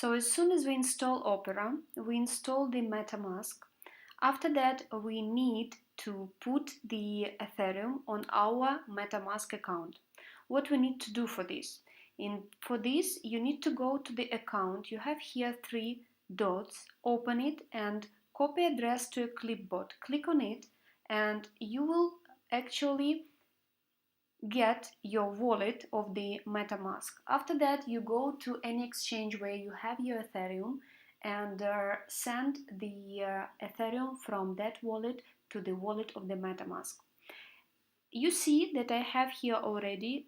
So as soon as we install Opera, we install the MetaMask. After that, we need to put the Ethereum on our MetaMask account. What we need to do for this? For this, you need to go to the account. You have here three dots. Open it and copy address to a clipboard. Click on it and you will actually get your wallet of the MetaMask. After that, you go to any exchange where you have your Ethereum and send the Ethereum from that wallet to the wallet of the MetaMask. You see that I have here already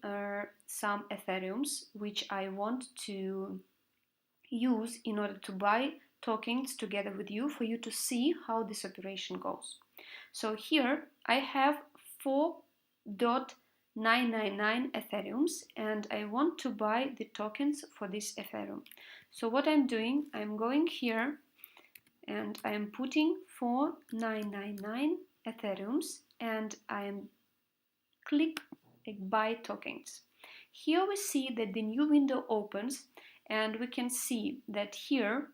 some Ethereums which I want to use in order to buy tokens together with you for you to see how this operation goes. So here I have 4.999 Ethereums and I want to buy the tokens for this Ethereum. So what I'm doing, I'm going here and I'm putting 4.999 Ethereums and I'm click buy tokens. Here we see that the new window opens and we can see that here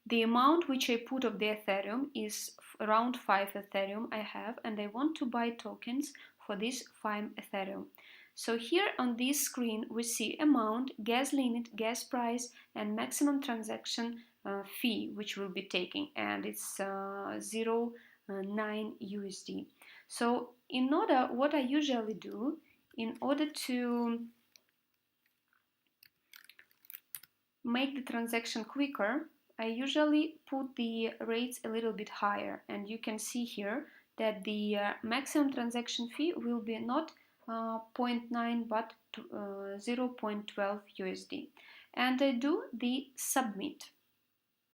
the amount which I put of the Ethereum is around 5 Ethereum I have, and I want to buy tokens for this 5 Ethereum. So here on this screen we see amount, gas limit, gas price and maximum transaction fee which we'll be taking, and it's 0.9 USD. So what I usually do in order to make the transaction quicker, I usually put the rates a little bit higher, and you can see here that the maximum transaction fee will be not 0.9 but 0.12 USD. And I do the submit.